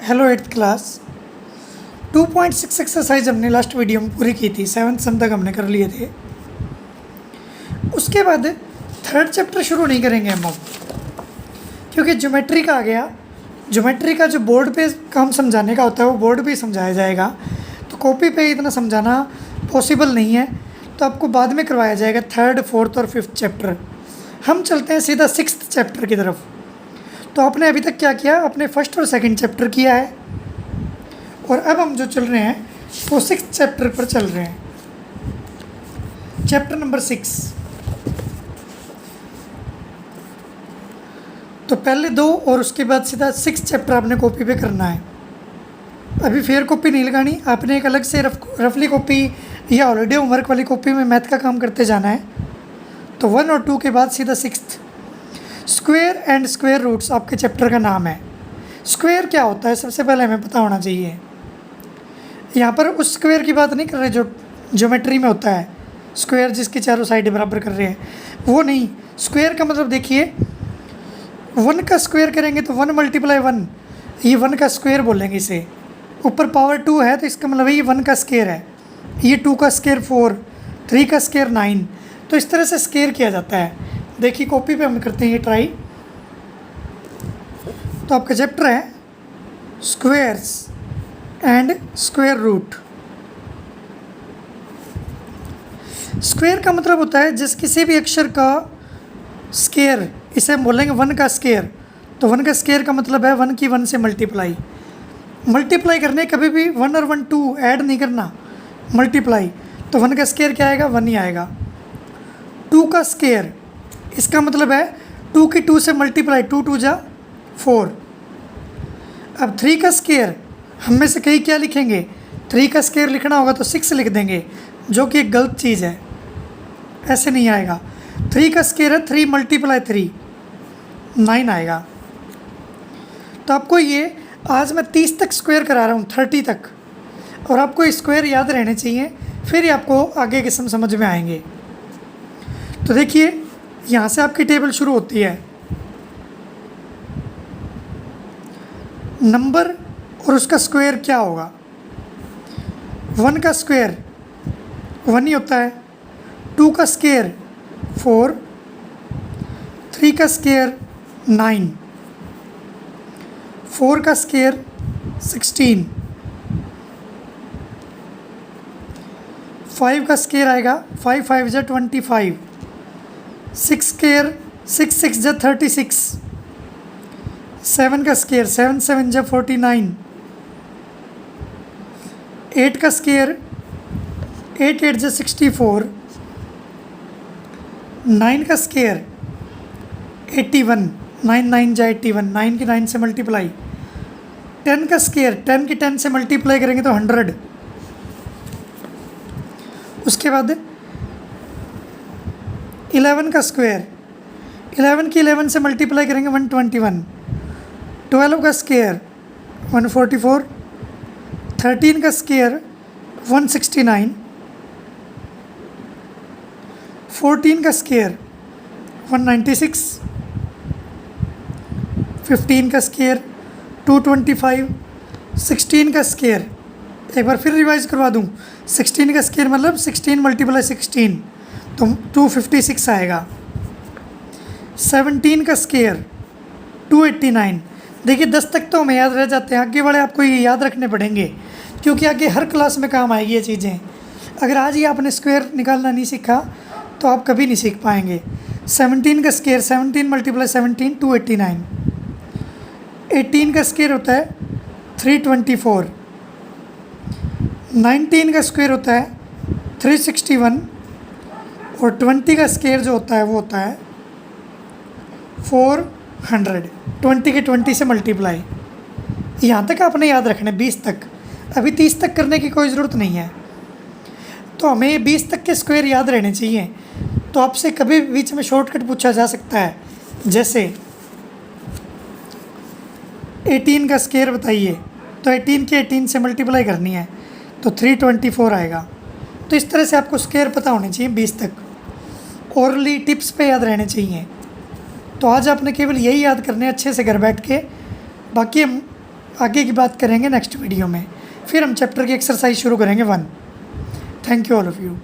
Hello 8th class 2.6 exercise हमने last video में पूरी की थी। 7th सम तक हमने कर लिए थे। उसके बाद थर्ड चैप्टर शुरू नहीं करेंगे हम अब, क्योंकि ज्योमेट्री का आ गया। ज्योमेट्री का जो बोर्ड पे काम समझाने का होता है वो बोर्ड पे ही समझाया जाएगा, तो कॉपी पे इतना समझाना पॉसिबल नहीं है, तो आपको बाद में करवाया जाएगा थर्ड, फोर्थ और फिफ्थ चैप्टर। हम चलते हैं सीधा सिक्स्थ चैप्टर की तरफ। तो आपने अभी तक क्या किया, अपने फर्स्ट और सेकंड चैप्टर किया है, और अब हम जो चल रहे हैं वो सिक्स्थ चैप्टर पर चल रहे हैं, चैप्टर नंबर 6। तो पहले 2 और उसके बाद सीधा 6 चैप्टर आपने कॉपी पे करना है। अभी फेयर कॉपी नहीं लगानी, आपने एक अलग से रफली कॉपी या हॉलीडे होमवर्क वाली कॉपी में मैथ का काम करते जाना है। तो 1 और 2 के बाद सीधा 6th। Square and square roots आपके चैप्टर का नाम है। स्क्वायर क्या होता है सबसे पहले हमें पता होना चाहिए। यहाँ पर उस स्क्वायर की बात नहीं कर रहे जो ज्योमेट्री में होता है, स्क्वायर जिसकी चारों साइड बराबर कर रहे हैं, वो नहीं। स्क्वायर का मतलब देखिए, 1 का स्क्वायर करेंगे तो 1 × 1, ये 1 का स्क्वायर बोलेंगे इसे। ऊपर पावर 2 है तो इसका मतलब ये 1 का स्क्वायर है, ये 2 का स्क्वायर 4, 3 का स्क्वायर 9। तो इस तरह से स्क्वायर किया जाता है। देखिए कॉपी पे हम करते हैं ये ट्राई। तो आपका चैप्टर है squares and square root. Square का मतलब होता है जिस किसी भी अक्षर का स्क्वायर, इसे हम बोलेंगे 1 का स्क्वायर। तो 1 का स्क्वायर का मतलब है 1 की 1 से मल्टीप्लाई करने कभी भी 1 और 1 2 ऐड नहीं करना, मल्टीप्लाई। तो 1 का स्क्वायर क्या आएगा, 1 ही आएगा। 2 का स्क्वायर, इसका मतलब है 2 की 2 से मल्टीप्लाई, 2 2 जा 4। अब 3 का स्क्वायर, हम में से कई क्या लिखेंगे, 3 का स्क्वायर लिखना होगा तो 6 लिख देंगे, जो कि एक गलत चीज़ है, ऐसे नहीं आएगा। 3 का स्क्वायर है 3 × 3, 9 आएगा। तो आपको ये आज मैं 30 तक स्क्वायर करा रहा हूँ, 30 तक, और आपको स्क्वायर याद रहने चाहिए, फिर ही आपको आगे के सम समझ में आएंगे। तो देखिए यहाँ से आपकी टेबल शुरू होती है, नंबर और उसका स्क्वायर क्या होगा। 1 का स्क्वायर 1 ही होता है, 2 का स्क्वायर 4, 3 का स्क्वायर 9, 4 का स्क्वायर 16, 5 का स्क्वायर आएगा 5 5 जा 25, 6 स्क्वायर 6 6 जा 36, 7 का स्क्वायर 7 7 जा 49, 8 का स्क्वायर 8 8 जा 64, 9 का स्क्वायर 81, 9 9 जा 81, 9 की 9 से मल्टीप्लाई। 10 का स्क्वायर 10 की 10 से मल्टीप्लाई करेंगे तो 100। उसके बाद 11 का स्क्वायर 11 की 11 से मल्टीप्लाई करेंगे 121। 12 का स्क्वायर 144, 13 का स्क्वायर 169, 14 का स्क्वायर 196, 15 का स्क्वायर 225, 16 का स्क्वायर, एक बार फिर रिवाइज करवा दूँ, 16 का स्क्वायर मतलब 16 × 16, तो 256 आएगा। 17 का स्क्वायर 289। देखिए 10 तक तो हमें याद रह जाते हैं, आगे वाले आपको ये याद रखने पड़ेंगे, क्योंकि आगे हर क्लास में काम आएगी ये चीज़ें। अगर आज ही आपने स्क्वायर निकालना नहीं सीखा तो आप कभी नहीं सीख पाएंगे। 17 का स्क्वायर 17 × 17 289। 18 का स्क्वायर होता है 324। 19 का स्क्वायर होता है 361, और 20 का स्क्वायर जो होता है वो होता है 400। 20 के 20 से मल्टीप्लाई। यहाँ तक आपने याद रखना है, 20 तक। अभी 30 तक करने की कोई ज़रूरत नहीं है, तो हमें 20 तक के स्क्वायर याद रहने चाहिए। तो आपसे कभी बीच में शॉर्टकट पूछा जा सकता है, जैसे 18 का स्क्वायर बताइए, तो 18 के 18 से मल्टीप्लाई करनी है तो 324 आएगा। तो इस तरह से आपको स्क्वायर पता होने चाहिए 20 तक, ओरली टिप्स पे याद रहने चाहिए। तो आज आपने केवल यही याद करने अच्छे से घर बैठ के, बाकी हम आगे की बात करेंगे नेक्स्ट वीडियो में। फिर हम चैप्टर की एक्सरसाइज शुरू करेंगे 1। Thank you all of you.